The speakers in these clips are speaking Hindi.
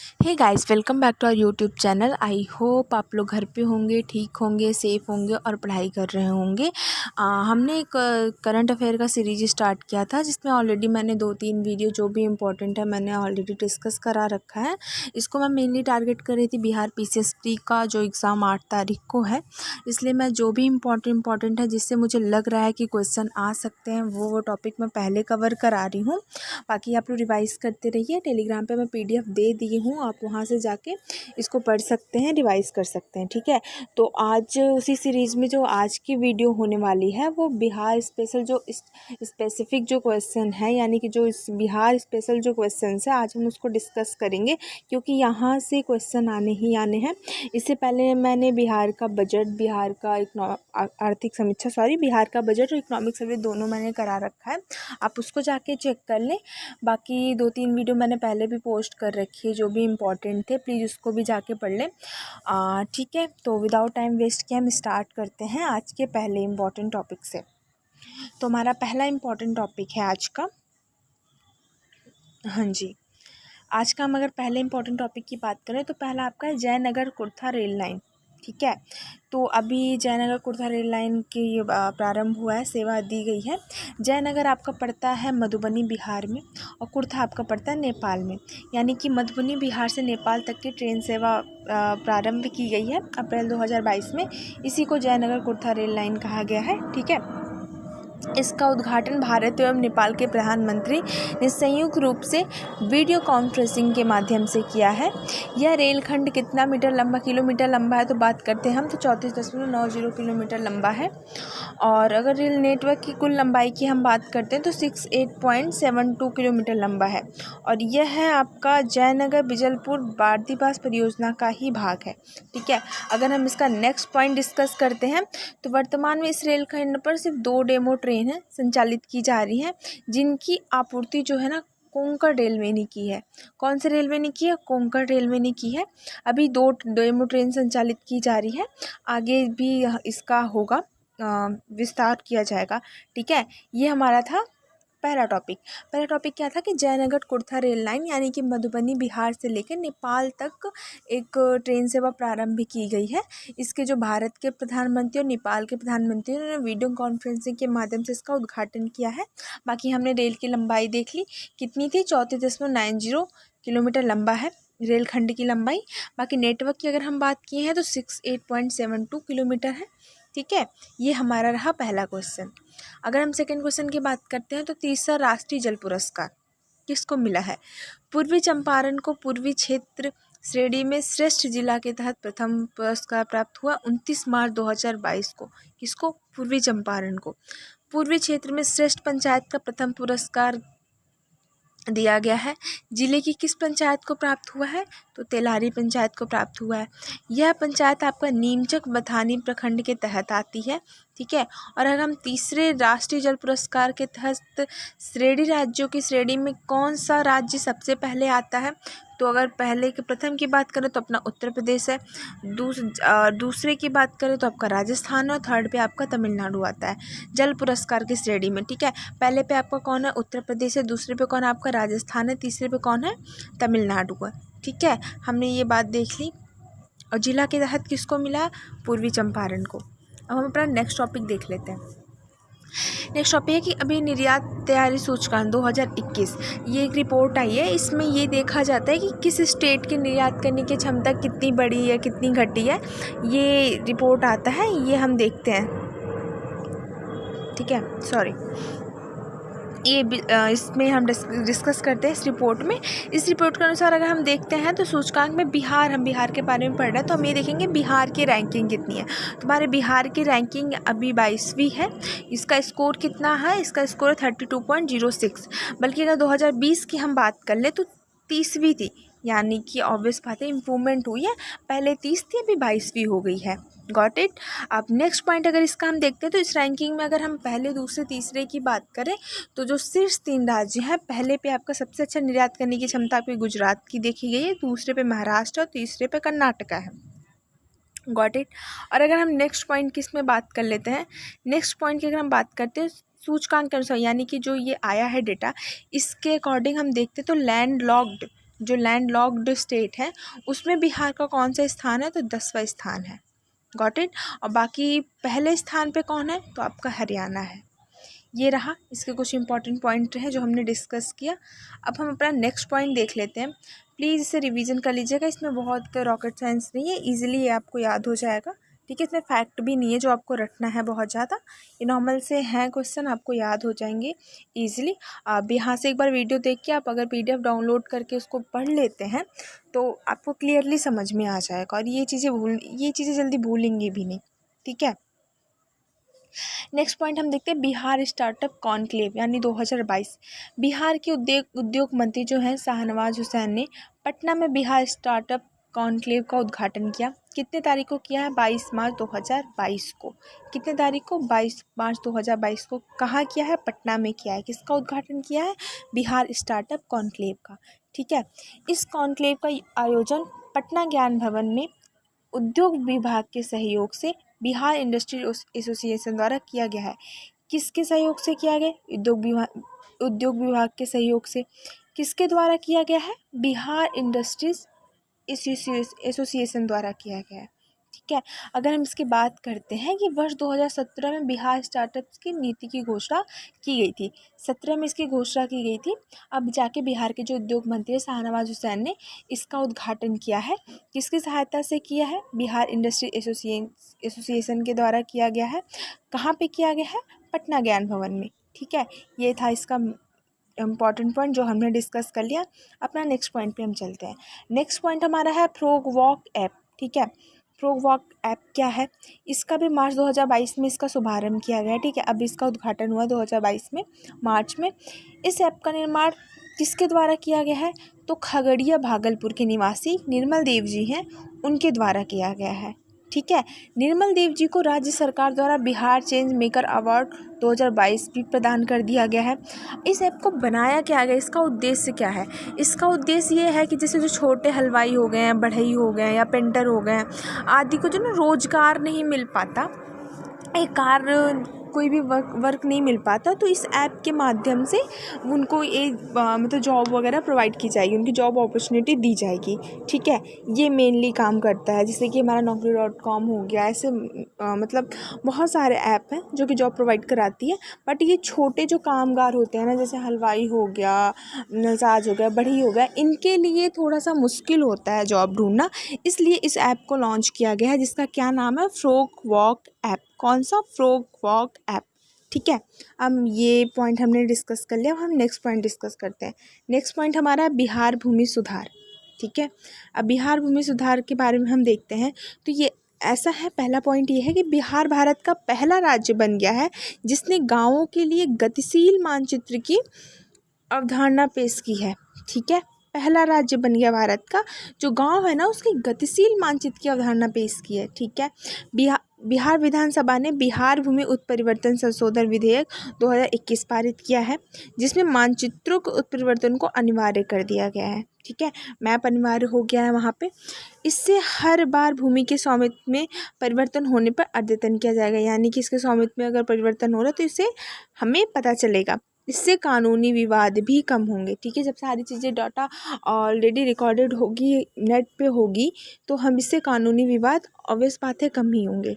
Hey guys, welcome back to our YouTube channel. I hope आप लोग घर पे होंगे, ठीक होंगे, सेफ़ होंगे और पढ़ाई कर रहे होंगे। हमने एक करंट अफेयर का सीरीज स्टार्ट किया था, जिसमें ऑलरेडी मैंने 2-3 वीडियो जो भी इम्पोर्टेंट है मैंने ऑलरेडी डिस्कस करा रखा है। इसको मैं मेनली टारगेट कर रही थी बिहार पीसीएसटी का जो एग्ज़ाम 8 तारीख को है, इसलिए मैं जो भी इम्पोर्टेंट है जिससे मुझे लग रहा है कि क्वेश्चन आ सकते हैं वो टॉपिक मैं पहले कवर करा रही हूँ। बाकी आप लोग रिवाइज़ करते रहिए। टेलीग्राम पे मैं पीडीएफ दे दी हूँ, आप वहाँ से जाके इसको पढ़ सकते हैं, रिवाइज़ कर सकते हैं, ठीक है। तो आज उसी सीरीज़ में जो आज की वीडियो होने वाली है वो बिहार स्पेशल जो स्पेसिफिक जो क्वेश्चन है, यानी कि जो इस बिहार स्पेशल जो क्वेश्चन है आज हम उसको डिस्कस करेंगे, क्योंकि यहाँ से क्वेश्चन आने ही आने हैं। इससे पहले मैंने बिहार का बजट, बिहार का आर्थिक समीक्षा, बिहार का बजट और इकोनॉमिक सर्वे दोनों मैंने करा रखा है, आप उसको जाके चेक कर लें। बाकी 2-3 वीडियो मैंने पहले भी पोस्ट कर रखी है जो भी इम्पोर्टेंट थे, प्लीज़ उसको भी जाके पढ़ लें, ठीक है। तो विदाउट टाइम वेस्ट किए हम स्टार्ट करते हैं आज के पहले इम्पोर्टेंट टॉपिक से। तो हमारा पहला इम्पोर्टेंट टॉपिक है आज का, हाँ जी, आज का हम अगर पहले इम्पोर्टेंट टॉपिक की बात करें तो पहला आपका है जयनगर कुर्था रेल लाइन, ठीक है। तो अभी जयनगर कुर्था रेल लाइन की प्रारंभ हुआ है, सेवा दी गई है। जयनगर आपका पड़ता है मधुबनी बिहार में और कुर्था आपका पड़ता है नेपाल में, यानी कि मधुबनी बिहार से नेपाल तक की ट्रेन सेवा प्रारंभ की गई है अप्रैल 2022 में। इसी को जयनगर कुर्था रेल लाइन कहा गया है, ठीक है। इसका उद्घाटन भारत एवं नेपाल के प्रधानमंत्री ने संयुक्त रूप से वीडियो कॉन्फ्रेंसिंग के माध्यम से किया है। यह रेलखंड कितना किलोमीटर लंबा है, तो बात करते हैं हम, तो 34.90 किलोमीटर लंबा है। और अगर रेल नेटवर्क की कुल लंबाई की हम बात करते हैं तो 68.72 किलोमीटर लंबा है। और यह है आपका जयनगर बिजलपुर बार्दीबास परियोजना का ही भाग है, ठीक है। अगर हम इसका नेक्स्ट पॉइंट डिस्कस करते हैं तो वर्तमान में इस रेलखंड पर सिर्फ 2 डेमो ट्रेन है संचालित की जा रही हैं, जिनकी आपूर्ति जो है ना कोंकण रेलवे ने की है। कौन से रेलवे ने की है? कोंकण रेलवे ने की है। अभी 2 डेमो ट्रेन संचालित की जा रही है, आगे भी इसका होगा विस्तार किया जाएगा, ठीक है। ये हमारा था पहला टॉपिक क्या था कि जयनगर कुर्था रेल लाइन, यानी कि मधुबनी बिहार से लेकर नेपाल तक एक ट्रेन सेवा प्रारंभ की गई है। इसके जो भारत के प्रधानमंत्री और नेपाल के प्रधानमंत्री ने वीडियो कॉन्फ्रेंसिंग के माध्यम से इसका उद्घाटन किया है। बाकी हमने रेल की लंबाई देख ली, कितनी थी? 34.90 किलोमीटर लंबा है रेलखंड की लंबाई। बाकी नेटवर्क की अगर हम बात किए हैं तो 68.72 किलोमीटर है, ठीक है। ये हमारा रहा पहला क्वेश्चन। अगर हम सेकंड क्वेश्चन की बात करते हैं तो तीसरा राष्ट्रीय जल पुरस्कार किसको मिला है? पूर्वी चंपारण को पूर्वी क्षेत्र श्रेणी में श्रेष्ठ जिला के तहत प्रथम पुरस्कार प्राप्त हुआ 29 मार्च 2022 को। किसको? पूर्वी चंपारण को। पूर्वी क्षेत्र में श्रेष्ठ पंचायत का प्रथम पुरस्कार दिया गया है। जिले की किस पंचायत को प्राप्त हुआ है? तो तेलारी पंचायत को प्राप्त हुआ है। यह पंचायत आपका नीमचक बथानी प्रखंड के तहत आती है, ठीक है। और अगर हम तीसरे राष्ट्रीय जल पुरस्कार के तहत श्रेणी राज्यों की श्रेणी में कौन सा राज्य सबसे पहले आता है, तो अगर पहले के प्रथम की बात करें तो अपना उत्तर प्रदेश है, दूसरे की बात करें तो आपका राजस्थान और थर्ड पे आपका तमिलनाडु आता है जल पुरस्कार की श्रेणी में, ठीक है। पहले पे आपका कौन है? उत्तर प्रदेश है, दूसरे पे कौन है? आपका राजस्थान है, तीसरे पे कौन है? तमिलनाडु है, ठीक है। हमने ये बात देख ली। और जिला के तहत किसको मिला? पूर्वी चंपारण को। अब हम अपना नेक्स्ट टॉपिक देख लेते हैं। नेक्स्ट टॉपिक है कि अभी निर्यात तैयारी सूचकांक 2021, ये एक रिपोर्ट आई है। इसमें ये देखा जाता है कि किस स्टेट की निर्यात करने की क्षमता कितनी बढ़ी है, कितनी घटी है, ये रिपोर्ट आता है, ये हम देखते हैं, ठीक है। ये इसमें हम डिस्कस करते हैं इस रिपोर्ट में। इस रिपोर्ट के अनुसार अगर हम देखते हैं तो सूचकांक में हम बिहार के बारे में पढ़ रहे हैं, तो हम ये देखेंगे बिहार की रैंकिंग कितनी है। तुम्हारे बिहार की रैंकिंग अभी 22वीं है। इसका स्कोर कितना है? इसका स्कोर है 32.06। बल्कि अगर 2020 की हम बात कर ले तो 30वीं थी, यानी कि ऑब्वियस बात है इम्प्रूवमेंट हुई है, पहले 30 थी अभी 22वीं हो गई है। Got it. अब नेक्स्ट पॉइंट अगर इसका हम देखते हैं तो इस रैंकिंग में अगर हम पहले, दूसरे, तीसरे की बात करें तो जो शीर्ष 3 राज्य हैं, पहले पे आपका सबसे अच्छा निर्यात करने की क्षमता आपकी गुजरात की देखी गई है, दूसरे पे महाराष्ट्र और तीसरे पे कर्नाटका है। Got it. और अगर हम नेक्स्ट पॉइंट किस में बात कर लेते हैं, नेक्स्ट पॉइंट की अगर हम बात करते हैं सूचकांक के अनुसार, यानी कि जो ये आया है डेटा, इसके अकॉर्डिंग हम देखते तो लैंड लॉक्ड जो लैंड लॉक्ड स्टेट है उसमें बिहार का कौन सा स्थान है, तो 10वां स्थान है। Got it. और बाकी पहले स्थान पे कौन है, तो आपका हरियाणा है। ये रहा इसके कुछ इंपॉर्टेंट पॉइंट हैं जो हमने डिस्कस किया। अब हम अपना नेक्स्ट पॉइंट देख लेते हैं। प्लीज़ इसे रिवीजन कर लीजिएगा, इसमें बहुत रॉकेट साइंस नहीं है, इजीली ये आपको याद हो जाएगा। ठीक है, इसमें फैक्ट भी नहीं है जो आपको रटना है बहुत ज़्यादा, ये नॉर्मल से हैं क्वेश्चन, आपको याद हो जाएंगे ईजिली। अब यहाँ से एक बार वीडियो देख के आप अगर PDF डाउनलोड करके उसको पढ़ लेते हैं तो आपको क्लियरली समझ में आ जाएगा, और ये चीज़ें जल्दी भूलेंगे भी नहीं। ठीक है, नेक्स्ट पॉइंट हम देखते हैं बिहार स्टार्टअप कॉन्क्लेव यानी 2022। बिहार के उद्योग मंत्री जो हैं शाहनवाज हुसैन ने पटना में बिहार स्टार्टअप कॉन्क्लेव का उद्घाटन किया। कितने तारीख को किया है, 22 मार्च 2022 को। कितने तारीख को, 22 मार्च 2022 को। कहाँ किया है, पटना में किया है। किसका उद्घाटन किया है, बिहार स्टार्टअप कॉन्क्लेव का। ठीक है, इस कॉन्क्लेव का आयोजन पटना ज्ञान भवन में उद्योग विभाग के सहयोग से बिहार इंडस्ट्री एसोसिएशन द्वारा किया गया है। किसके सहयोग से किया गया, उद्योग विभाग के सहयोग से। किसके द्वारा किया गया है, बिहार इंडस्ट्रीज एसोसिएशन द्वारा किया गया है। ठीक है, अगर हम इसकी बात करते हैं कि वर्ष 2017 में बिहार स्टार्टअप्स की नीति की घोषणा की गई थी। 17 में इसकी घोषणा की गई थी। अब जाके बिहार के जो उद्योग मंत्री शाहनवाज हुसैन ने इसका उद्घाटन किया है। किसकी सहायता से किया है, बिहार इंडस्ट्री एसोसिएशन के द्वारा किया गया है। कहाँ पे किया गया है, पटना ज्ञान भवन में। ठीक है, ये था इसका इम्पॉर्टेंट पॉइंट जो हमने डिस्कस कर लिया। अपना नेक्स्ट पॉइंट पे हम चलते हैं। नेक्स्ट पॉइंट हमारा है फ्रॉग वॉक ऐप। ठीक है, फ्रॉग वॉक ऐप क्या है, इसका भी मार्च 2022 में इसका शुभारंभ किया गया है। ठीक है, अब इसका उद्घाटन हुआ 2022 में मार्च में। इस ऐप का निर्माण किसके द्वारा किया गया है, तो खगड़िया भागलपुर के निवासी निर्मल देव जी हैं, उनके द्वारा किया गया है। ठीक है, निर्मल देव जी को राज्य सरकार द्वारा बिहार चेंज मेकर अवार्ड 2022 भी प्रदान कर दिया गया है। इस ऐप को बनाया क्या गया, इसका उद्देश्य क्या है, इसका उद्देश्य ये है कि जैसे जो छोटे हलवाई हो गए हैं, बढ़ई हो गए हैं या पेंटर हो गए हैं आदि को जो ना रोजगार नहीं मिल पाता, एक कार्य कोई भी वर्क नहीं मिल पाता, तो इस ऐप के माध्यम से उनको एक मतलब जॉब वगैरह प्रोवाइड की जाएगी, उनकी जॉब अपॉर्चुनिटी दी जाएगी। ठीक है, ये मेनली काम करता है। जैसे कि हमारा naukri.com हो गया, ऐसे मतलब बहुत सारे ऐप हैं जो कि जॉब प्रोवाइड कराती है। बट ये छोटे जो कामगार होते हैं ना, जैसे हलवाई हो गया, नलसाज हो गया, बढ़ई हो गया, इनके लिए थोड़ा सा मुश्किल होता है जॉब ढूंढना, इसलिए इस ऐप को लॉन्च किया गया है जिसका क्या नाम है, फ्रॉग वॉक ऐप। कौन सा, फ्रॉग वॉक ऐप। ठीक है, अब ये पॉइंट हमने डिस्कस कर लिया। अब हम नेक्स्ट पॉइंट डिस्कस करते हैं। नेक्स्ट पॉइंट हमारा है बिहार भूमि सुधार। ठीक है, अब बिहार भूमि सुधार के बारे में हम देखते हैं। तो ये ऐसा है, पहला पॉइंट ये है कि बिहार भारत का पहला राज्य बन गया है जिसने गाँवों के लिए गतिशील मानचित्र की अवधारणा पेश की है। ठीक है, पहला राज्य बन गया भारत का जो गांव है ना उसकी गतिशील मानचित्र की अवधारणा पेश की है। ठीक है, बिहार विधानसभा ने बिहार भूमि उत्परिवर्तन संशोधन विधेयक 2021 पारित किया है जिसमें मानचित्रों के उत्परिवर्तन को अनिवार्य कर दिया गया है। ठीक है, मैप अनिवार्य हो गया है वहाँ पे। इससे हर बार भूमि के स्वामित्व में परिवर्तन होने पर अद्यतन किया जाएगा, यानी कि इसके स्वामित्व में अगर परिवर्तन हो रहा है तो इससे हमें पता चलेगा। इससे कानूनी विवाद भी कम होंगे। ठीक है, जब सारी चीज़ें डाटा ऑलरेडी रिकॉर्डेड होगी, नेट पे होगी, तो हम इससे कानूनी विवाद ऑब्वियस बात है कम ही होंगे।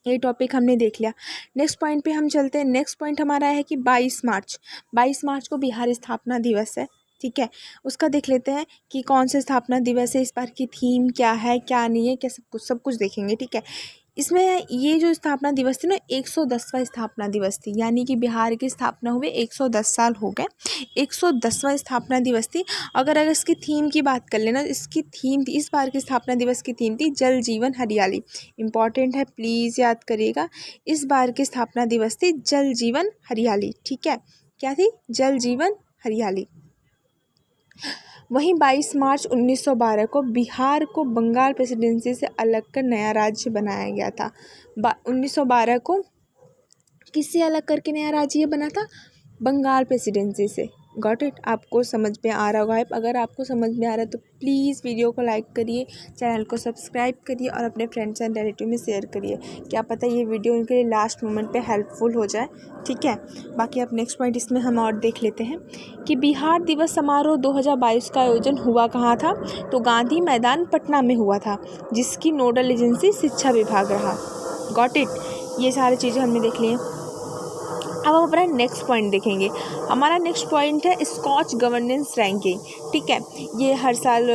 ये टॉपिक हमने देख लिया। नेक्स्ट पॉइंट पे हम चलते हैं। नेक्स्ट पॉइंट हमारा है कि 22 मार्च को बिहार स्थापना दिवस है। ठीक है, उसका देख लेते हैं कि कौन सा स्थापना दिवस है, इस बार की थीम क्या है, क्या नहीं है, क्या सब कुछ देखेंगे। ठीक है, इसमें ये जो स्थापना दिवस थी ना 110वां स्थापना दिवस थी, यानी कि बिहार की स्थापना हुए 110 साल हो गए। 110वां स्थापना दिवस थी। अगर इसकी थीम की बात कर लेना, इसकी थीम थी, इस बार की स्थापना दिवस की थीम थी जल जीवन हरियाली। इंपॉर्टेंट है, प्लीज़ याद करिएगा। इस बार की स्थापना दिवस थी जल जीवन हरियाली। ठीक है, क्या थी, जल जीवन हरियाली। वहीं 22 मार्च 1912 को बिहार को बंगाल प्रेसिडेंसी से अलग कर नया राज्य बनाया गया था। 1912 को किससे अलग करके नया राज्य बना था, बंगाल प्रेसिडेंसी से। Got it. आपको समझ में आ रहा होगा। अगर आपको समझ में आ रहा है तो प्लीज़ वीडियो को लाइक करिए, चैनल को सब्सक्राइब करिए और अपने फ्रेंड्स एंड रिलेटिव में शेयर करिए। क्या पता ये वीडियो उनके लिए लास्ट मोमेंट पे हेल्पफुल हो जाए, ठीक है। बाकी अब नेक्स्ट पॉइंट इसमें हम और देख लेते हैं कि बिहार दिवस समारोह 2022 का आयोजन हुआ कहाँ था। तो गांधी मैदान पटना में हुआ था, जिसकी नोडल एजेंसी शिक्षा विभाग रहा। Got it. ये सारी चीज़ें हमने देख ली हैं। अब हम अपना नेक्स्ट पॉइंट देखेंगे। हमारा नेक्स्ट पॉइंट है स्कॉच गवर्नेंस रैंकिंग, ठीक है। ये हर साल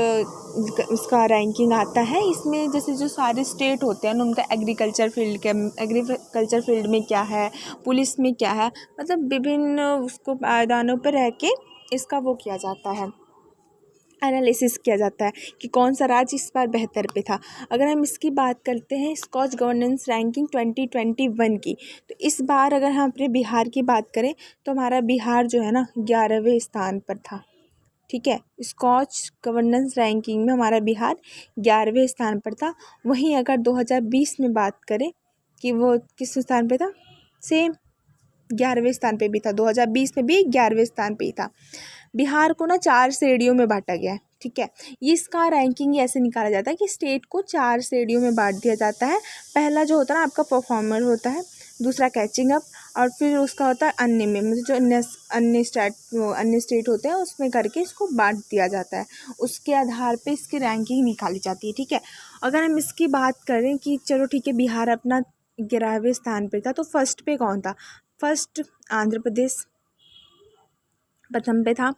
इसका रैंकिंग आता है। इसमें जैसे जो सारे स्टेट होते हैं ना, उनका एग्रीकल्चर फील्ड में क्या है, पुलिस में क्या है, मतलब विभिन्न उसको पायदानों पर रह के इसका वो किया जाता है, एनालिसिस किया जाता है कि कौन सा राज्य इस बार बेहतर पे था। अगर हम इसकी बात करते हैं स्कॉच गवर्नेंस रैंकिंग 2021 की, तो इस बार अगर हम अपने बिहार की बात करें तो हमारा बिहार जो है ना 11वें स्थान पर था, ठीक है। स्कॉच गवर्नेंस रैंकिंग में हमारा बिहार 11वें स्थान पर था। वहीं अगर 2020 में बात करें कि वो किस स्थान पे था, सेम 11वें स्थान पे भी था। 2020 में भी 11वें स्थान पे ही था। बिहार को ना 4 श्रेणियों में बांटा गया है, ठीक है। ये इसका रैंकिंग ऐसे निकाला जाता है कि स्टेट को 4 श्रेणियों में बांट दिया जाता है। पहला जो होता है ना आपका परफॉर्मर होता है, दूसरा कैचिंग अप, और फिर उसका होता है अन्य में, मतलब जो अन्य स्टेट होते हैं उसमें करके इसको बांट दिया जाता है। उसके आधार पे इसकी रैंकिंग निकाली जाती है, ठीक है। अगर हम इसकी बात करें कि चलो ठीक है बिहार अपना 11वें स्थान पे था, तो फर्स्ट पे कौन था। फर्स्ट आंध्र प्रदेश प्रथम पे था।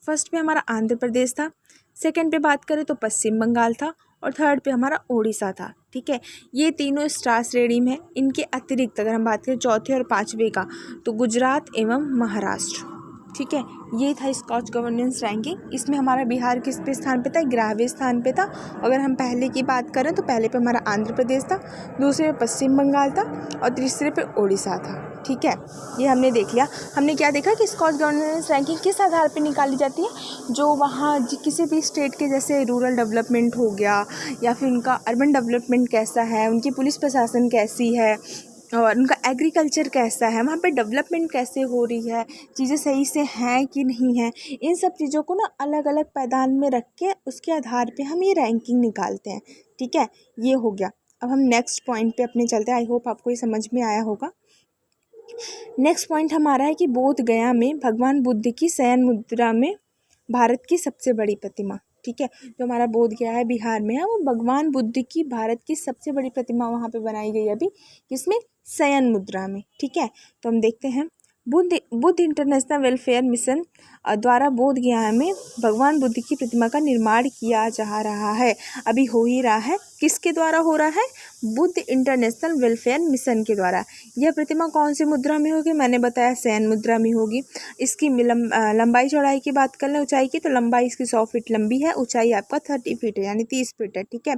फर्स्ट पे हमारा आंध्र प्रदेश था। सेकंड पे बात करें तो पश्चिम बंगाल था, और थर्ड पे हमारा उड़ीसा था, ठीक है। ये तीनों स्टार श्रेणी में। इनके अतिरिक्त अगर हम बात करें चौथे और पाँचवें का, तो गुजरात एवं महाराष्ट्र, ठीक है। ये था स्कॉच गवर्नेंस रैंकिंग। इसमें हमारा बिहार किस पे स्थान पे था, 11वें स्थान पे था। अगर हम पहले की बात करें तो पहले पे हमारा आंध्र प्रदेश था, दूसरे पे पश्चिम बंगाल था, और तीसरे पे उड़ीसा था, ठीक है। ये हमने देख लिया। हमने क्या देखा कि स्कॉच गवर्नेंस रैंकिंग किस आधार पे निकाली जाती है, जो वहाँ किसी भी स्टेट के जैसे रूरल डेवलपमेंट हो गया, या फिर उनका अर्बन डेवलपमेंट कैसा है, उनकी पुलिस प्रशासन कैसी है, और उनका एग्रीकल्चर कैसा है, वहाँ पे डेवलपमेंट कैसे हो रही है, चीज़ें सही से हैं कि नहीं है। इन सब चीज़ों को ना अलग अलग पैदान में रख के उसके आधार पे हम ये रैंकिंग निकालते हैं, ठीक है। ये हो गया। अब हम नेक्स्ट पॉइंट पे अपने चलते हैं। आई होप आपको ये समझ में आया होगा। नेक्स्ट पॉइंट हमारा है कि बोध गया में भगवान बुद्ध की शयन मुद्रा में भारत की सबसे बड़ी प्रतिमा, ठीक है। जो हमारा बोध गया है बिहार में है, वो भगवान बुद्ध की भारत की सबसे बड़ी प्रतिमा वहाँ पे बनाई गई है अभी, किसमें, शयन मुद्रा में, ठीक है। तो हम देखते हैं बुद्ध इंटरनेशनल वेलफेयर मिशन द्वारा बोध गया में भगवान बुद्ध की प्रतिमा का निर्माण किया जा रहा है। अभी हो ही रहा है। किसके द्वारा हो रहा है, बुद्ध इंटरनेशनल वेलफेयर मिशन के द्वारा। यह प्रतिमा कौन सी मुद्रा में होगी, मैंने बताया शयन मुद्रा में होगी। इसकी लंबाई चौड़ाई की बात कर लें, ऊंचाई की, तो लंबाई इसकी 100 फीट लंबी है, ऊंचाई आपका 30 फीट है, यानी 30 फीट है, ठीक है।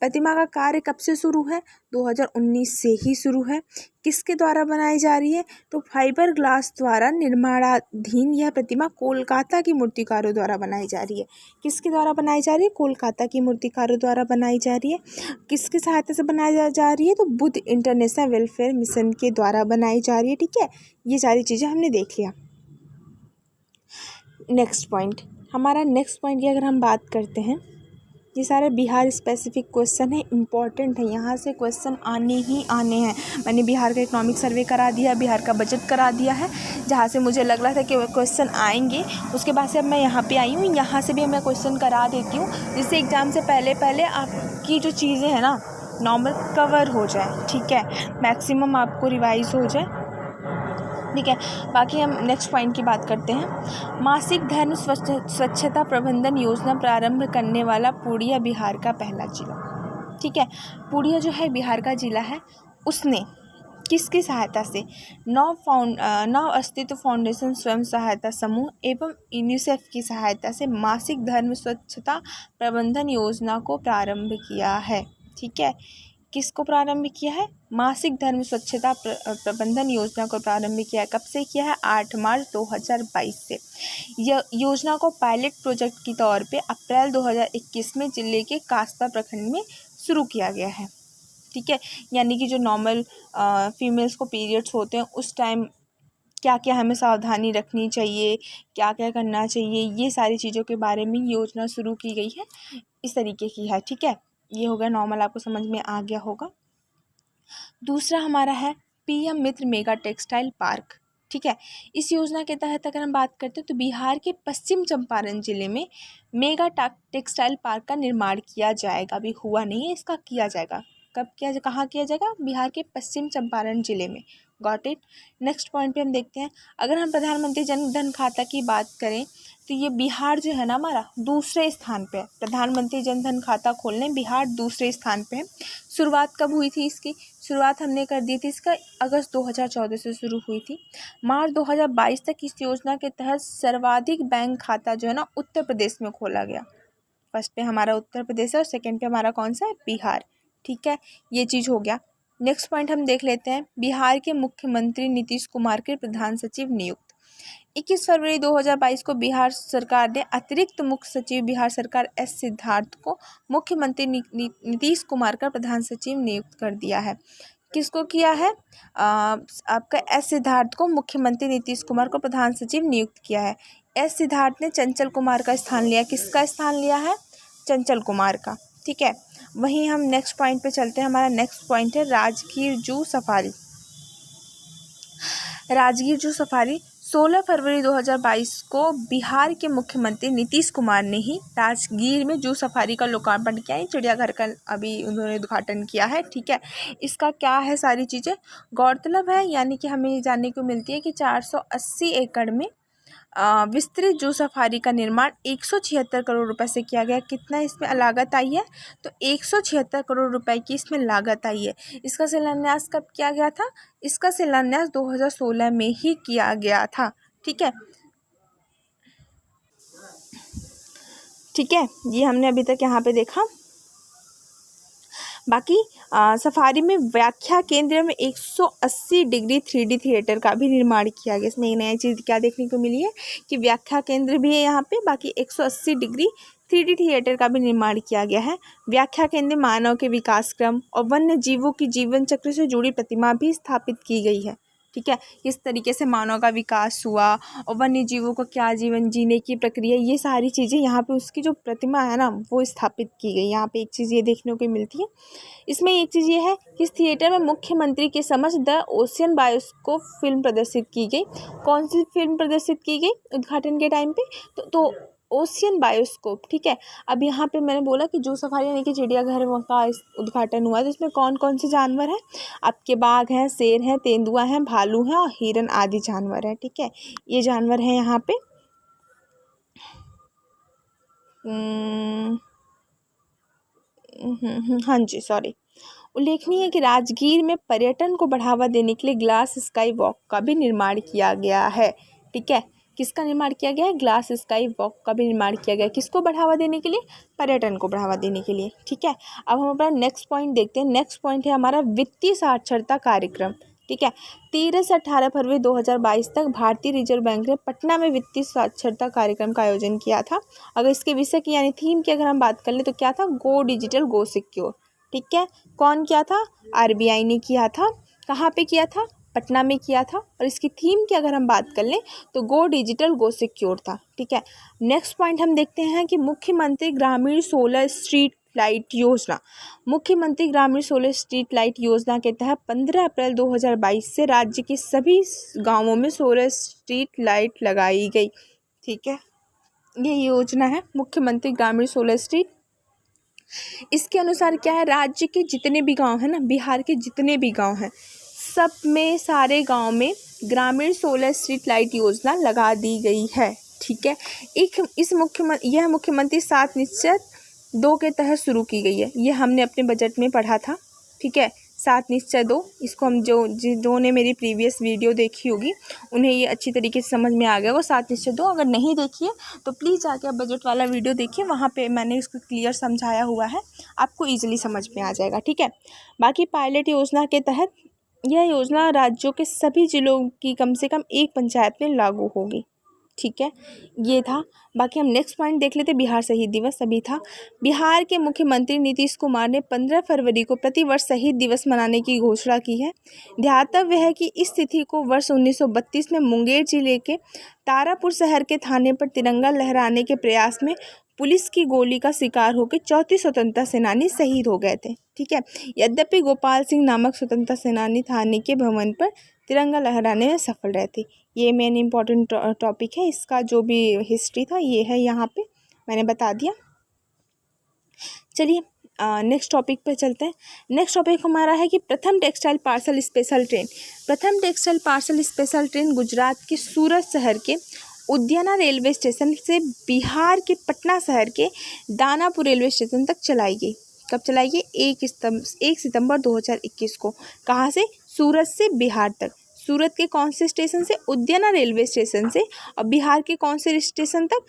प्रतिमा का कार्य कब से शुरू है, 2019 से ही शुरू है। किसके द्वारा बनाई जा रही है, तो फाइबर ग्लास द्वारा निर्माणाधीन यह प्रतिमा कोलकाता की मूर्तिकारों द्वारा बनाई जा रही है। किसके द्वारा बनाई जा रही है, कोलकाता की मूर्तिकारों द्वारा बनाई जा रही है। किसकी सहायता से बनाई जा रही है, तो बुद्ध इंटरनेशनल वेलफेयर मिशन के द्वारा बनाई जा रही है, ठीक है। ये सारी चीज़ें हमने देख लिया। नेक्स्ट पॉइंट की अगर हम बात करते हैं, ये सारे बिहार स्पेसिफिक क्वेश्चन है, इम्पॉर्टेंट है, यहाँ से क्वेश्चन आने ही आने हैं। मैंने बिहार का इकोनॉमिक सर्वे करा दिया, बिहार का बजट करा दिया है, जहाँ से मुझे लग रहा था कि क्वेश्चन आएंगे। उसके बाद से अब मैं यहाँ पे आई हूँ, यहाँ से भी मैं क्वेश्चन करा देती हूँ, जिससे एग्ज़ाम से पहले आपकी जो चीज़ें हैं ना नॉर्मल कवर हो जाए, ठीक है। मैक्सिमम आपको रिवाइज हो जाए, ठीक है। बाकी हम नेक्स्ट पॉइंट की बात करते हैं। मासिक धर्म स्वच्छता प्रबंधन योजना प्रारंभ करने वाला पूर्णिया बिहार का पहला जिला, ठीक है। पूर्णिया जो है बिहार का जिला है। उसने किसकी सहायता से, नव अस्तित्व फाउंडेशन स्वयं सहायता समूह एवं यूनिसेफ की सहायता से मासिक धर्म स्वच्छता प्रबंधन योजना को प्रारंभ किया है, ठीक है। किसको प्रारंभ किया है, मासिक धर्म स्वच्छता प्रबंधन योजना को प्रारंभ किया है। कब से किया है, 8 मार्च 2022 से। यह योजना को पायलट प्रोजेक्ट के तौर पे अप्रैल 2021 में जिले के कास्ता प्रखंड में शुरू किया गया है, ठीक है। यानी कि जो नॉर्मल फीमेल्स को पीरियड्स होते हैं उस टाइम क्या क्या हमें सावधानी रखनी चाहिए, क्या क्या करना चाहिए, ये सारी चीज़ों के बारे में योजना शुरू की गई है, इस तरीके की है। ठीक है, ये हो गया नॉर्मल, आपको समझ में आ गया होगा। दूसरा हमारा है पीएम मित्र मेगा टेक्सटाइल पार्क। ठीक है, इस योजना के तहत अगर हम बात करते हैं तो बिहार के पश्चिम चंपारण जिले में मेगा टेक्सटाइल पार्क का निर्माण किया जाएगा। अभी हुआ नहीं है, इसका किया जाएगा। कब किया, कहाँ किया जाएगा? बिहार के पश्चिम चंपारण जिले में। Got it. नेक्स्ट पॉइंट पे हम देखते हैं, अगर हम प्रधानमंत्री जन धन खाता की बात करें तो ये बिहार जो है ना हमारा दूसरे स्थान पे है। प्रधानमंत्री जन धन खाता खोलने बिहार दूसरे स्थान पे है। शुरुआत कब हुई थी इसकी? शुरुआत हमने कर दी थी इसका अगस्त 2014 से शुरू हुई थी। मार्च 2022 तक इस योजना के तहत सर्वाधिक बैंक खाता जो है ना उत्तर प्रदेश में खोला गया। फर्स्ट पे हमारा उत्तर प्रदेश है और सेकंड पे हमारा कौन सा है? बिहार। ठीक है, ये चीज़ हो गया। नेक्स्ट पॉइंट हम देख लेते हैं, बिहार के मुख्यमंत्री नीतीश कुमार के प्रधान सचिव नियुक्त। 21 फरवरी 2022 को बिहार सरकार ने अतिरिक्त मुख्य सचिव बिहार सरकार एस सिद्धार्थ को मुख्यमंत्री नीतीश कुमार का प्रधान सचिव नियुक्त कर दिया है। किसको किया है? आपका एस सिद्धार्थ को मुख्यमंत्री नीतीश कुमार को प्रधान सचिव नियुक्त किया है। एस सिद्धार्थ ने चंचल कुमार का स्थान लिया। किसका स्थान लिया है? चंचल कुमार का। ठीक है, वहीं हम नेक्स्ट पॉइंट पे चलते हैं। हमारा नेक्स्ट पॉइंट है Rajgir zoo safari. Rajgir zoo safari 16 फरवरी 2022 को बिहार के मुख्यमंत्री नीतीश कुमार ने ही राजगीर में जू सफारी का लोकार्पण किया है। चिड़ियाघर का अभी उन्होंने उद्घाटन किया है। ठीक है, इसका क्या है सारी चीज़ें गौरतलब है, यानी कि हमें जानने को मिलती है कि 480 एकड़ में विस्तृत जू सफारी का निर्माण 176 करोड़ रुपए से किया गया। कितना इसमें लागत आई है? तो 176 करोड़ रुपए की इसमें लागत आई है। इसका शिलान्यास कब किया गया था? इसका शिलान्यास 2016 में ही किया गया था। ठीक है, ठीक है, ये हमने अभी तक यहाँ पे देखा। बाकी सफारी में व्याख्या केंद्र में 180 डिग्री 3D थिएटर का भी निर्माण किया गया। इसमें एक नई चीज़ क्या देखने को मिली है कि व्याख्या केंद्र भी है यहाँ पे, बाकी 180 डिग्री 3D थिएटर का भी निर्माण किया गया है। व्याख्या केंद्र मानव के विकास क्रम और वन्य जीवों की जीवन चक्र से जुड़ी प्रतिमा भी स्थापित की गई है। ठीक है, किस तरीके से मानव का विकास हुआ और वन्य जीवों को क्या जीवन जीने की प्रक्रिया, ये सारी चीज़ें यहाँ पे उसकी जो प्रतिमा है ना वो स्थापित की गई। यहाँ पे एक चीज़ ये देखने को मिलती है। इसमें एक चीज़ ये है कि इस थिएटर में मुख्यमंत्री के समक्ष द ओशियन बायोस्कोप फिल्म प्रदर्शित की गई। कौन सी फिल्म प्रदर्शित की गई उद्घाटन के टाइम पे? तो ओशियन बायोस्कोप। ठीक है, अब यहाँ पे मैंने बोला कि जू सफारी यानी कि चिड़ियाघर का उद्घाटन हुआ, तो इसमें कौन कौन से जानवर हैं? आपके बाघ हैं, शेर हैं, तेंदुआ हैं, भालू हैं और हिरन आदि जानवर हैं। ठीक है, ये जानवर हैं यहाँ पे। हाँ जी, सॉरी। उल्लेखनीय है कि राजगीर में पर्यटन को बढ़ावा देने के लिए ग्लास स्काई वॉक का भी निर्माण किया गया है। ठीक है, किसका निर्माण किया गया है? ग्लास स्काई वॉक का भी निर्माण किया गया है। किसको बढ़ावा देने के लिए? पर्यटन को बढ़ावा देने के लिए। ठीक है, अब हम अपना नेक्स्ट पॉइंट देखते हैं। नेक्स्ट पॉइंट है हमारा वित्तीय साक्षरता कार्यक्रम। ठीक है, 13 से 18 फरवरी 2022 तक भारतीय रिजर्व बैंक ने पटना में वित्तीय साक्षरता कार्यक्रम का आयोजन किया था। अगर इसके विषय की यानी थीम की अगर हम बात कर ले तो क्या था? गो डिजिटल गो सिक्योर। ठीक है, कौन किया था? आरबीआई ने किया था। कहाँ पे किया था? पटना में किया था। और इसकी थीम की अगर हम बात कर लें तो गो डिजिटल गो सिक्योर था। ठीक है, नेक्स्ट पॉइंट हम देखते हैं कि मुख्यमंत्री ग्रामीण सोलर स्ट्रीट लाइट योजना। मुख्यमंत्री ग्रामीण सोलर स्ट्रीट लाइट योजना के तहत 15 अप्रैल 2022 से राज्य के सभी गाँवों में सोलर स्ट्रीट लाइट लगाई गई। ठीक है, ये योजना है मुख्यमंत्री ग्रामीण सोलर स्ट्रीट। इसके अनुसार क्या है? राज्य के जितने भी गांव हैं ना, बिहार के जितने भी गांव हैं, सब में सारे गांव में ग्रामीण सोलर स्ट्रीट लाइट योजना लगा दी गई है। ठीक है, यह मुख्यमंत्री 7 निश्चय 2 के तहत शुरू की गई है। ये हमने अपने बजट में पढ़ा था। ठीक है, 7 निश्चय 2, इसको हम जो ने मेरी प्रीवियस वीडियो देखी होगी उन्हें ये अच्छी तरीके से समझ में आ गया वो 7 निश्चय 2। अगर नहीं देखी है तो प्लीज़ जाके आप बजट वाला वीडियो देखिए, वहाँ पे मैंने इसको क्लियर समझाया हुआ है, आपको ईजिली समझ में आ जाएगा। ठीक है, बाकी पायलट योजना के तहत यह योजना राज्यों के सभी जिलों की कम से कम एक पंचायत में लागू होगी। ठीक है, ये था। बाकी हम नेक्स्ट पॉइंट देख लेते। बिहार शहीद दिवस अभी था। बिहार के मुख्यमंत्री नीतीश कुमार ने 15 फरवरी को प्रतिवर्ष शहीद दिवस मनाने की घोषणा की है। ध्यातव्य है कि इस तिथि को वर्ष 1932 में मुंगेर जिले के तारापुर शहर के थाने पर तिरंगा लहराने के प्रयास में पुलिस की गोली का शिकार होकर 34 स्वतंत्रता सेनानी शहीद हो गए थे। ठीक है, यद्यपि गोपाल सिंह नामक स्वतंत्रता सेनानी थाने के भवन पर तिरंगा लहराने में सफल रहे थे। ये मेन इंपॉर्टेंट टॉपिक है, इसका जो भी हिस्ट्री था ये है, यहाँ पे मैंने बता दिया। चलिए नेक्स्ट टॉपिक पे चलते हैं। नेक्स्ट टॉपिक हमारा है कि प्रथम टेक्सटाइल पार्सल स्पेशल ट्रेन। प्रथम textile parcel special train Gujarat के सूरत शहर के उद्याना रेलवे स्टेशन से बिहार के पटना शहर के दानापुर रेलवे स्टेशन तक चलाई गई। कब चलाई गई? 1 सितंबर 2021 को। कहाँ से? सूरत से बिहार तक। सूरत के कौन से स्टेशन से? उद्याना रेलवे स्टेशन से। और बिहार के कौन से स्टेशन तक?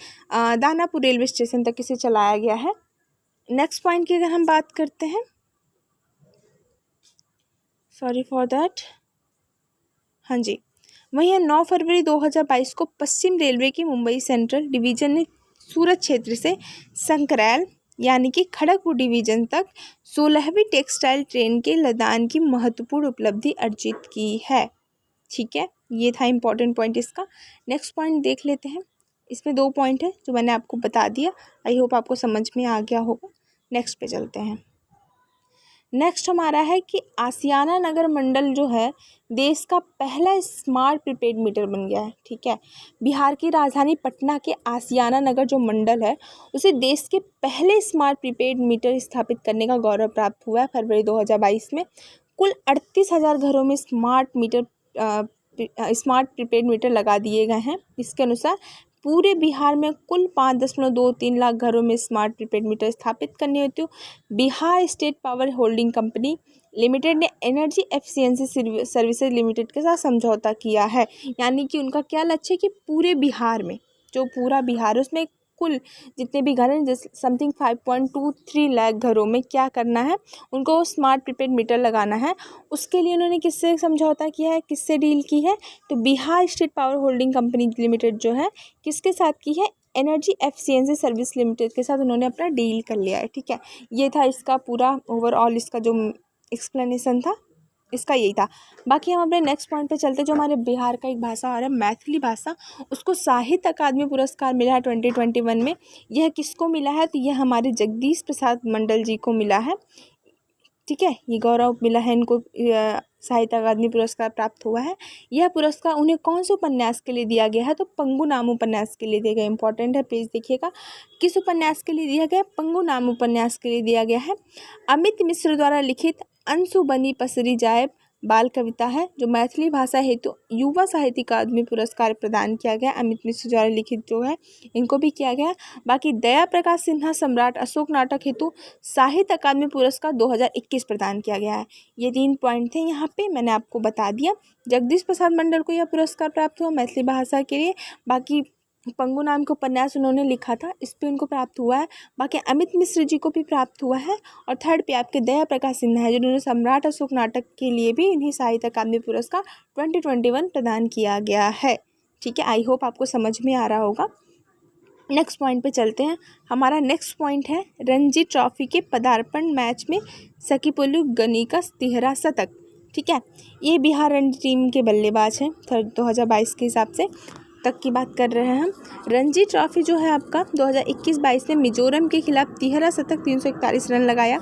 दानापुर रेलवे स्टेशन तक इसे चलाया गया है। नेक्स्ट पॉइंट की अगर हम बात करते हैं, सॉरी फॉर दैट, हाँ जी, वहीं 9 फरवरी 2022 को पश्चिम रेलवे की मुंबई सेंट्रल डिवीजन ने सूरत क्षेत्र से संकरैल यानी कि खड़गपुर डिवीजन तक 16वीं टेक्सटाइल ट्रेन के लदान की महत्वपूर्ण उपलब्धि अर्जित की है। ठीक है, ये था इंपॉर्टेंट पॉइंट इसका। नेक्स्ट पॉइंट देख लेते हैं। इसमें 2 पॉइंट है जो मैंने आपको बता दिया। आई होप आपको समझ में आ गया होगा। नेक्स्ट पे चलते हैं। नेक्स्ट हमारा है कि आसियाना नगर मंडल जो है देश का पहला स्मार्ट प्रीपेड मीटर बन गया है। ठीक है, बिहार की राजधानी पटना के आसियाना नगर जो मंडल है उसे देश के पहले स्मार्ट प्रीपेड मीटर स्थापित करने का गौरव प्राप्त हुआ है फरवरी 2022 में। कुल 38,000 घरों में स्मार्ट प्रीपेड मीटर लगा दिए गए हैं। इसके अनुसार पूरे बिहार में कुल 5.23 लाख घरों में स्मार्ट प्रीपेड मीटर स्थापित करने हेतु Bihar state power holding company limited ने एनर्जी एफिशिएंसी सर्विसेज लिमिटेड के साथ समझौता किया है। यानी कि उनका क्या लक्ष्य है कि पूरे बिहार में, जो पूरा बिहार है उसमें कुल जितने भी घर हैं, जैसे समथिंग 5.23 लाख घरों में क्या करना है, उनको स्मार्ट प्रीपेड मीटर लगाना है। उसके लिए उन्होंने किससे समझौता किया है, किससे डील की है? तो Bihar state power holding company limited जो है किसके साथ की है? एनर्जी एफिशिएंसी सर्विस लिमिटेड के साथ उन्होंने अपना डील कर लिया है। ठीक है, ये था इसका पूरा ओवरऑल, इसका जो एक्सप्लेनेशन था इसका यही था। बाकी हम अपने नेक्स्ट पॉइंट पे चलते, जो हमारे बिहार का एक भाषा और है मैथिली भाषा, उसको साहित्य अकादमी पुरस्कार मिला है 2021 में। यह किसको मिला है? तो यह हमारे जगदीश प्रसाद मंडल जी को मिला है। ठीक है, ये गौरव मिला है इनको, साहित्य अकादमी पुरस्कार प्राप्त हुआ है। यह पुरस्कार उन्हें कौन से उपन्यास के लिए दिया गया है? तो पंगु नाम उपन्यास के लिए दिया गया। इंपॉर्टेंट है, पेज देखिएगा। किस उपन्यास के लिए दिया गया? पंगु नाम उपन्यास के लिए दिया गया है। अमित मिश्र द्वारा लिखित अंशु बनी पसरी जाए बाल कविता है, जो मैथिली भाषा हेतु युवा साहित्य अकादमी पुरस्कार प्रदान किया गया। अमित मिश्र द्वारा लिखित जो है इनको भी किया गया। बाकी दया प्रकाश सिन्हा सम्राट अशोक नाटक हेतु साहित्य अकादमी पुरस्कार 2021 प्रदान किया गया है। ये 3 पॉइंट थे, यहाँ पे मैंने आपको बता दिया। जगदीश प्रसाद मंडल को यह पुरस्कार प्राप्त हुआ मैथिली भाषा के लिए। बाकी पंगु नाम के उपन्यास उन्होंने लिखा था, इस पर उनको प्राप्त हुआ है। बाकी अमित मिश्र जी को भी प्राप्त हुआ है। और थर्ड पे आपके दया प्रकाश सिन्हा है, जिन्होंने सम्राट अशोक नाटक के लिए भी इन्हें साहित्य अकादमी पुरस्कार 2021 प्रदान किया गया है। ठीक है, आई होप आपको समझ में आ रहा होगा। नेक्स्ट पॉइंट पे चलते हैं। हमारा नेक्स्ट पॉइंट है रणजी ट्रॉफी के पदार्पण मैच में सकीपुलु गनी का 13 शतक। ठीक है, ये बिहार रणजी टीम के बल्लेबाज हैं 2022 के हिसाब से तक की बात कर रहे हैं हम। रणजी ट्रॉफी जो है आपका 2021-22 में मिजोरम के खिलाफ 13 शतक 341 रन लगाया।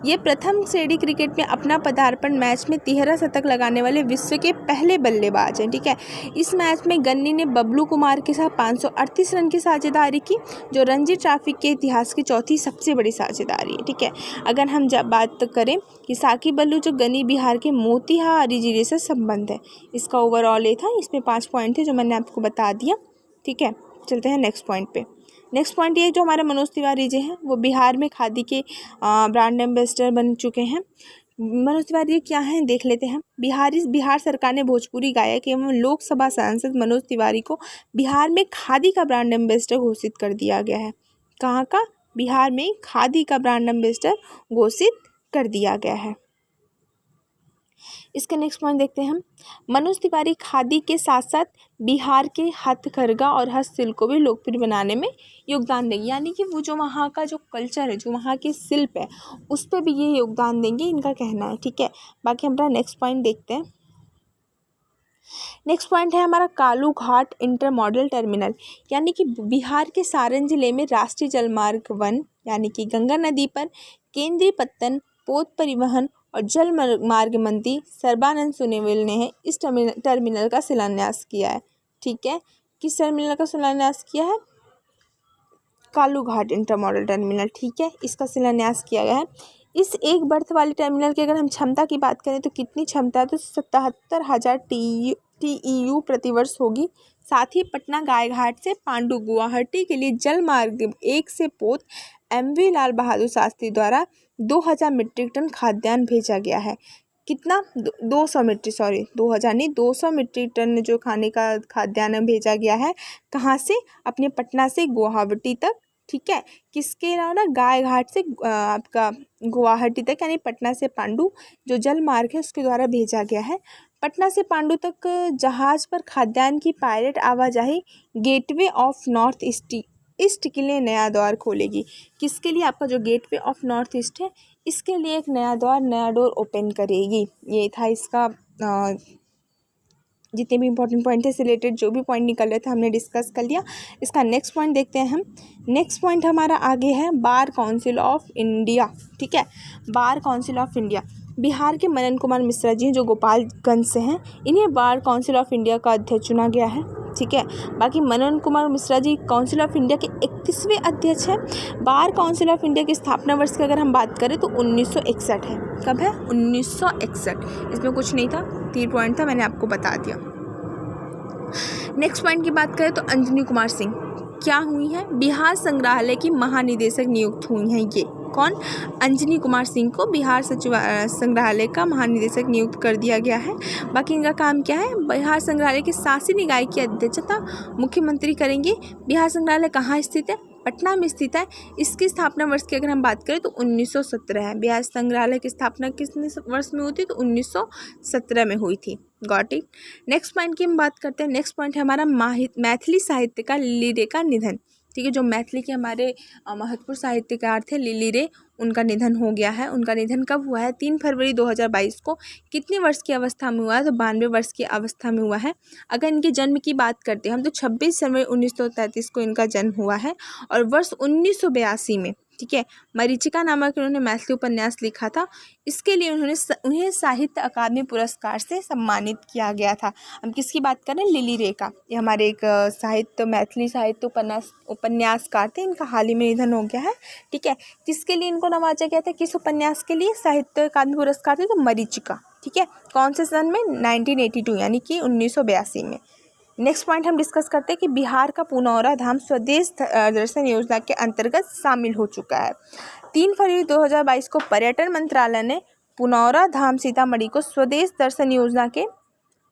ये प्रथम श्रेणी क्रिकेट में अपना पदार्पण मैच में 13 शतक लगाने वाले विश्व के पहले बल्लेबाज हैं। ठीक है, इस मैच में गन्नी ने बबलू कुमार के साथ 538 रन की साझेदारी की, जो रणजी ट्रॉफी के इतिहास की चौथी सबसे बड़ी साझेदारी है। ठीक है, अगर हम जब बात करें कि साकिब अल्लू जो गनी बिहार के मोतिहारी जिले से संबंध है, इसका ओवरऑल ये था। इसमें 5 पॉइंट थे जो मैंने आपको बता दिया। ठीक है, चलते हैं नेक्स्ट पॉइंट पे। नेक्स्ट पॉइंट ये जो हमारे मनोज तिवारी जी हैं वो बिहार में खादी के ब्रांड एम्बेसडर बन चुके हैं। मनोज तिवारी क्या हैं देख लेते हैं। बिहार सरकार ने भोजपुरी गायक एवं लोकसभा सांसद मनोज तिवारी को बिहार में खादी का ब्रांड एम्बेसडर घोषित कर दिया गया है। कहाँ का? बिहार में खादी का ब्रांड एम्बेसडर घोषित कर दिया गया है। इसका नेक्स्ट पॉइंट देखते हैं हम। मनोज तिवारी खादी के साथ साथ बिहार के हथकरघा और हस्तशिल्प को भी लोकप्रिय बनाने में योगदान देंगे, यानी कि वो जो वहाँ का जो कल्चर है, जो वहाँ की शिल्प है, उस पर भी ये योगदान देंगे, इनका कहना है। ठीक है, बाकी हमारा नेक्स्ट पॉइंट देखते हैं। नेक्स्ट पॉइंट है हमारा कालू घाट इंटर मॉडल टर्मिनल, यानी कि बिहार के सारण जिले में राष्ट्रीय जलमार्ग 1 यानी कि गंगा नदी पर केंद्रीय पत्तन पोत परिवहन और जल मार्ग मंत्री सर्बानंद सोनोवाल ने इस टर्मिनल का शिलान्यास किया है। ठीक है, किस टर्मिनल का शिलान्यास किया है? कालू घाट इंटर मॉडल टर्मिनल। ठीक है, इसका शिलान्यास किया गया है। इस एक बर्थ वाले टर्मिनल की अगर हम क्षमता की बात करें तो कितनी क्षमता है? तो 77,000 TEU प्रतिवर्ष होगी। साथ ही पटना गायघाट से पांडु गुवाहाटी के लिए जल मार्ग 1 से पोत MV लाल बहादुर शास्त्री द्वारा 2000 मीट्रिक टन खाद्यान्न भेजा गया है। कितना? 200 मीट्रिक, सॉरी 2000 नहीं, 200 मीट्रिक टन जो खाने का खाद्यान्न भेजा गया है। कहाँ से? अपने पटना से गुवाहाटी तक। ठीक है, किसके अलावा ना, गायघाट से आपका गुवाहाटी तक, यानी पटना से पांडु जो जल मार्ग है उसके द्वारा भेजा गया है। पटना से पांडु तक जहाज पर खाद्यान्न की पायलट आवाजाही गेटवे ऑफ नॉर्थ ईस्ट के लिए नया द्वार खोलेगी। किसके लिए? आपका जो गेटवे ऑफ नॉर्थ ईस्ट है, इसके लिए एक नया द्वार, नया डोर ओपन करेगी। ये था इसका जितने भी इंपॉर्टेंट पॉइंट है, रिलेटेड जो भी पॉइंट निकल रहे थे हमने डिस्कस कर लिया। इसका नेक्स्ट पॉइंट देखते हैं हम। नेक्स्ट पॉइंट हमारा आगे है बार काउंसिल ऑफ इंडिया। ठीक है, bar council of India. Bihar के मनन कुमार मिश्रा जी जो गोपालगंज से हैं, इन्हें बार काउंसिल ऑफ इंडिया का अध्यक्ष चुना गया है। ठीक है, बाकी Manan Kumar Mishra ji council of India के 31वें अध्यक्ष हैं। बार काउंसिल ऑफ इंडिया की स्थापना वर्ष की अगर हम बात करें तो 1961 है। कब है? 1961। इसमें कुछ नहीं था, 3 पॉइंट था, मैंने आपको बता दिया। नेक्स्ट पॉइंट की बात करें तो अंजनी कुमार सिंह क्या हुई हैं? बिहार संग्रहालय की महानिदेशक नियुक्त हुई हैं। ये कौन? अंजनी कुमार सिंह को बिहार संग्रहालय का महानिदेशक नियुक्त कर दिया गया है। बाकी इनका काम क्या है? बिहार संग्रहालय के शासी निकाय की अध्यक्षता मुख्यमंत्री करेंगे। बिहार संग्रहालय कहाँ स्थित है? पटना में स्थित है। इसकी स्थापना वर्ष की अगर हम बात करें तो 1917 है। बिहार संग्रहालय की स्थापना किस वर्ष में हुई थी? तो 1917 में हुई थी। Got it. नेक्स्ट पॉइंट की हम बात करते हैं। नेक्स्ट पॉइंट है हमारा मैथिली साहित्य का लिली रे का निधन। ठीक है, जो मैथिली के हमारे महत्वपूर्ण साहित्यकार थे लिली रे, उनका निधन हो गया है। उनका निधन कब हुआ है? 3 फरवरी 2022 को। कितने वर्ष की अवस्था में हुआ है? तो 92 वर्ष की अवस्था में हुआ है। अगर इनके जन्म की बात करते हैं हम तो 26 जनवरी 1933 को इनका जन्म हुआ है और वर्ष 1982 में, ठीक है, मरीचिका नामक उन्होंने मैथिली उपन्यास लिखा था। इसके लिए उन्हें साहित्य अकादमी पुरस्कार से सम्मानित किया गया था। हम किसकी बात करें? लिली रे का। ये हमारे एक मैथिली साहित्य उपन्यासकार थे। इनका हाल ही में निधन हो गया है। ठीक है, किसके लिए इनको नवाजा गया था? किस उपन्यास के लिए साहित्य अकादमी पुरस्कार थे? तो मरीचिका। ठीक है, कौन से सन में? 1982 यानी कि 1982 में। नेक्स्ट पॉइंट हम डिस्कस करते हैं कि बिहार का पुनौरा धाम स्वदेश दर्शन योजना के अंतर्गत शामिल हो चुका है। 3 फरवरी 2022 को पर्यटन मंत्रालय ने पुनौरा धाम सीतामढ़ी को स्वदेश दर्शन योजना के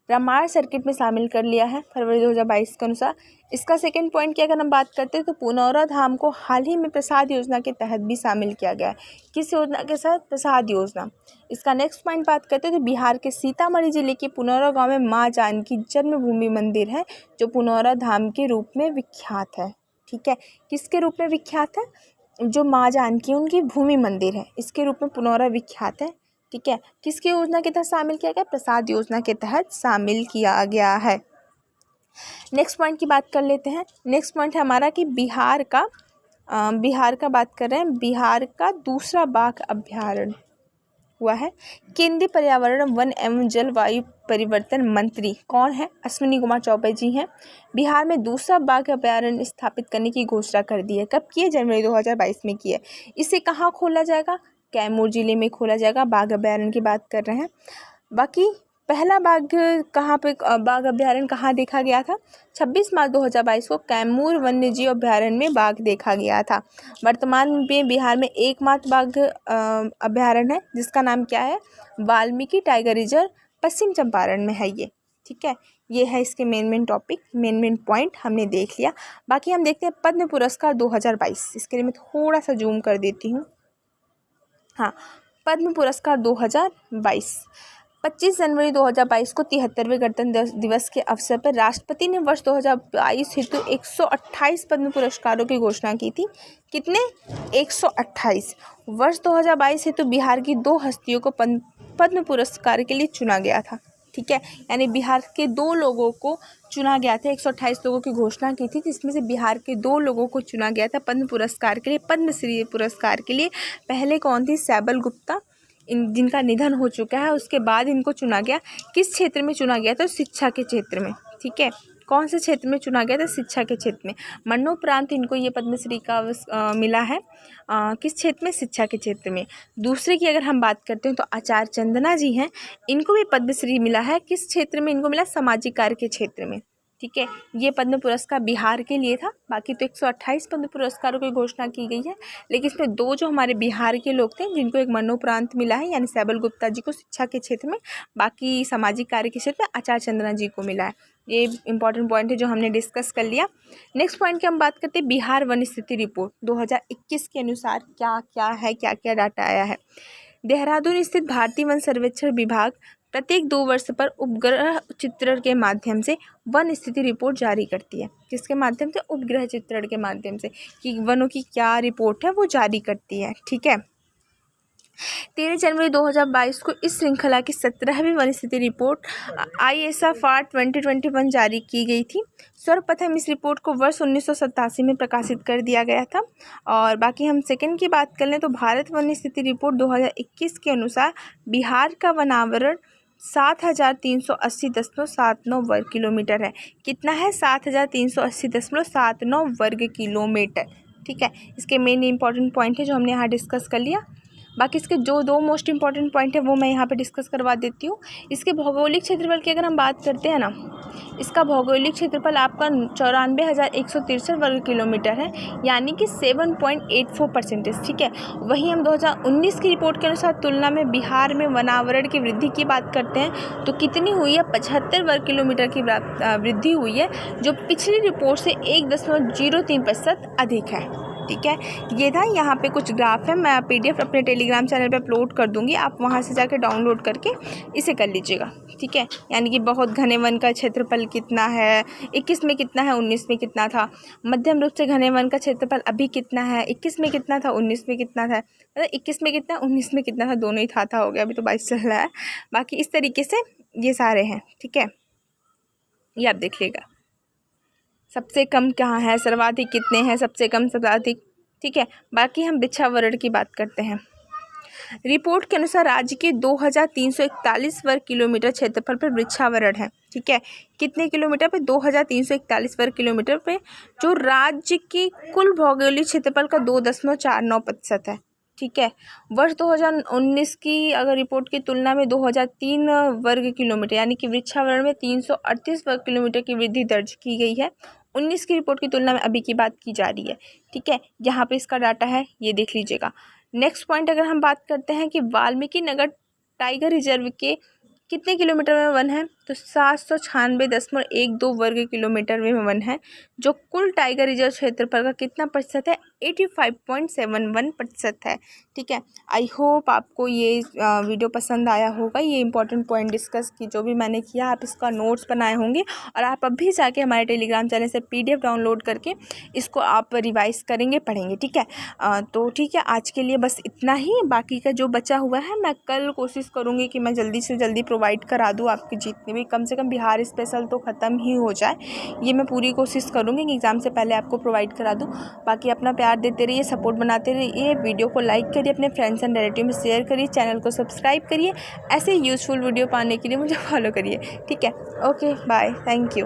प्रमाण सर्किट में शामिल कर लिया है फरवरी 2022 के अनुसार। इसका सेकंड पॉइंट की अगर हम बात करते हैं तो पुनौरा धाम को हाल ही में प्रसाद योजना के तहत भी शामिल किया गया है। किस योजना के साथ? प्रसाद योजना। इसका नेक्स्ट पॉइंट बात करते हैं तो बिहार के सीतामढ़ी जिले के पुनौरा गांव में माँ जानकी जन्मभूमि मंदिर है जो पुनौरा धाम के रूप में विख्यात है। ठीक है, किसके रूप में विख्यात है? जो माँ जानकी उनकी भूमि मंदिर है, इसके रूप में पुनौरा विख्यात है। ठीक है, किसकी योजना के तहत शामिल किया गया? प्रसाद योजना के तहत शामिल किया गया है। नेक्स्ट पॉइंट की बात कर लेते हैं। नेक्स्ट पॉइंट है हमारा कि बिहार का बात कर रहे हैं। बिहार का दूसरा बाघ अभ्यारण्य हुआ है। केंद्रीय पर्यावरण वन एवं जलवायु परिवर्तन मंत्री कौन है? अश्विनी कुमार चौबे जी हैं। बिहार में दूसरा बाघ अभ्यारण्य स्थापित करने की घोषणा कर दी है। कब की है? जनवरी 2022 में की है। इसे कहाँ खोला जाएगा? कैमूर जिले में खोला जाएगा। बाघ अभ्यारण्य की बात कर रहे हैं। बाकी पहला बाघ अभ्यारण्य कहाँ देखा गया था? 26 मार्च 2022 को कैमूर वन्यजीव अभ्यारण्य में बाघ देखा गया था। वर्तमान में बिहार में एकमात्र बाघ अभ्यारण्य है जिसका नाम क्या है? वाल्मीकि टाइगर रिजर्व पश्चिम चंपारण में है ये। ठीक है, ये है इसके मेन टॉपिक, मेन पॉइंट हमने देख लिया। बाकी हम देखते हैं पद्म पुरस्कार 2022। इसके लिए मैं थोड़ा सा जूम कर देती हूँ। हाँ, पद्म पुरस्कार 2022 25 जनवरी 2022 को 73वें गणतंत्र दिवस के अवसर पर राष्ट्रपति ने वर्ष 2022 हेतु 128 पद्म पुरस्कारों की घोषणा की थी। कितने? 128। वर्ष 2022 हेतु बिहार की 2 हस्तियों को पद्म पुरस्कार के लिए चुना गया था। ठीक है, यानी बिहार के 2 लोगों को चुना गया था। 128 लोगों की घोषणा की थी, जिसमें से बिहार के 2 लोगों को चुना गया था पद्म पुरस्कार के लिए, पद्मश्री पुरस्कार के लिए। पहले कौन थी? सैबल गुप्ता, जिनका निधन हो चुका है। उसके बाद इनको चुना गया। किस क्षेत्र में चुना गया था? शिक्षा के क्षेत्र में। ठीक है, कौन से क्षेत्र में चुना गया था? शिक्षा के क्षेत्र में। मरणोपरांत इनको ये पद्मश्री का मिला है किस क्षेत्र में? शिक्षा के क्षेत्र में। दूसरे की अगर हम बात करते हैं तो आचार्य चंदना जी हैं, इनको भी पद्मश्री मिला है। किस क्षेत्र में इनको मिला? सामाजिक कार्य के क्षेत्र में। ठीक है, ये पद्म पुरस्कार बिहार के लिए था। बाकी तो 128 पद्म पुरस्कारों की घोषणा की गई है, लेकिन इसमें 2 जो हमारे बिहार के लोग थे, जिनको एक मरणोपरांत मिला है, यानी सैबल गुप्ता जी को शिक्षा के क्षेत्र में, बाकी सामाजिक कार्य के क्षेत्र में आचार्य चंदना जी को मिला है। ये इंपॉर्टेंट पॉइंट है जो हमने डिस्कस कर लिया। नेक्स्ट पॉइंट की हम बात करते हैं बिहार वन स्थिति रिपोर्ट 2021 के अनुसार क्या क्या है, क्या क्या डाटा आया है। देहरादून स्थित भारतीय वन सर्वेक्षण विभाग प्रत्येक 2 वर्ष पर उपग्रह चित्रण के माध्यम से वन स्थिति रिपोर्ट जारी करती है। किसके माध्यम से? उपग्रह चित्रण के माध्यम से, कि वनों की क्या रिपोर्ट है वो जारी करती है। ठीक है, 13 जनवरी 2022 को इस श्रृंखला की 17वीं वन स्थिति रिपोर्ट ISFR 2021 जारी की गई थी। सर्वप्रथम इस रिपोर्ट को वर्ष 1987 में प्रकाशित कर दिया गया था। और बाकी हम सेकंड की बात कर लें तो भारत वन स्थिति रिपोर्ट 2021 के अनुसार बिहार का वनावरण 7380.79 वर्ग किलोमीटर है। कितना है? 7380.79 वर्ग किलोमीटर। ठीक है, इसके मेन इंपॉर्टेंट पॉइंट है जो हमने यहाँ डिस्कस कर लिया। बाकी इसके जो 2 मोस्ट इंपॉर्टेंट पॉइंट है वो मैं यहाँ पे डिस्कस करवा देती हूँ। इसके भौगोलिक क्षेत्रफल की अगर हम बात करते हैं ना, इसका भौगोलिक क्षेत्रफल आपका 94,163 वर्ग किलोमीटर है, यानी कि 7.84%। ठीक है, वहीं हम 2019 की रिपोर्ट के अनुसार तुलना में बिहार में वनावरण की वृद्धि की बात करते हैं तो कितनी हुई है? 75 वर्ग किलोमीटर की वृद्धि हुई है, जो पिछली रिपोर्ट से 1.03% अधिक है। ठीक है, ये था। यहाँ पे कुछ ग्राफ है, मैं PDF अपने टेलीग्राम चैनल पे अपलोड कर दूँगी, आप वहाँ से जाके डाउनलोड करके इसे कर लीजिएगा। ठीक है, यानी कि बहुत घने वन का क्षेत्रफल कितना है, 21 में कितना है, 19 में कितना था। मध्यम रूप से घने वन का क्षेत्रफल अभी कितना है, 21 में कितना था, 19 में कितना था। मतलब 21 में कितना, 19 में कितना था, दोनों ही था हो गया, अभी तो 22 चल रहा है। बाकी इस तरीके से ये सारे हैं। ठीक है, ये आप देखिएगा। सबसे कम कहाँ है, सर्वाधिक कितने हैं, सबसे कम सर्वाधिक। ठीक है, बाकी हम वृक्षावरण की बात करते हैं। रिपोर्ट के अनुसार राज्य के 2341 वर्ग किलोमीटर क्षेत्रफल पर वृक्षावरण है। ठीक है, कितने किलोमीटर पे? 2341 वर्ग किलोमीटर पे, जो राज्य की कुल भौगोलिक क्षेत्रफल का 2.49% है। ठीक है, वर्ष 2019 की अगर रिपोर्ट की तुलना में 2003 वर्ग किलोमीटर, यानी कि वृक्षावरण में 338 वर्ग किलोमीटर की वृद्धि दर्ज की गई है। 19 की रिपोर्ट की तुलना में अभी की बात की जा रही है। ठीक है, यहाँ पे इसका डाटा है, ये देख लीजिएगा। नेक्स्ट पॉइंट अगर हम बात करते हैं कि वाल्मीकि नगर टाइगर रिजर्व के कितने किलोमीटर में वन है, तो 796.12 वर्ग किलोमीटर में वन है, जो कुल टाइगर रिजर्व क्षेत्रफल का कितना प्रतिशत है? 85.71% है। ठीक है, आई होप आपको ये वीडियो पसंद आया होगा। ये इंपॉर्टेंट पॉइंट डिस्कस की जो भी मैंने किया, आप इसका नोट्स बनाए होंगे और आप अभी जाके हमारे टेलीग्राम चैनल से PDF डाउनलोड करके इसको आप रिवाइज करेंगे, पढ़ेंगे। ठीक है, तो ठीक है, आज के लिए बस इतना ही। बाकी का जो बचा हुआ है मैं कल कोशिश करूँगी कि मैं जल्दी से जल्दी प्रोवाइड करा दूँ आपके जितने भी, कम से कम बिहार स्पेशल तो ख़त्म ही हो जाए, ये मैं पूरी कोशिश करूँगी कि एग्ज़ाम से पहले आपको प्रोवाइड करा दूँ। बाकी अपना प्यार देते रहिए, सपोर्ट बनाते रहिए, वीडियो को लाइक करिए, अपने फ्रेंड्स एंड रिलेटिव में शेयर करिए, चैनल को सब्सक्राइब करिए। ऐसे यूज़फुल वीडियो पाने के लिए मुझे फॉलो करिए। ठीक है, ओके, बाय, थैंक यू।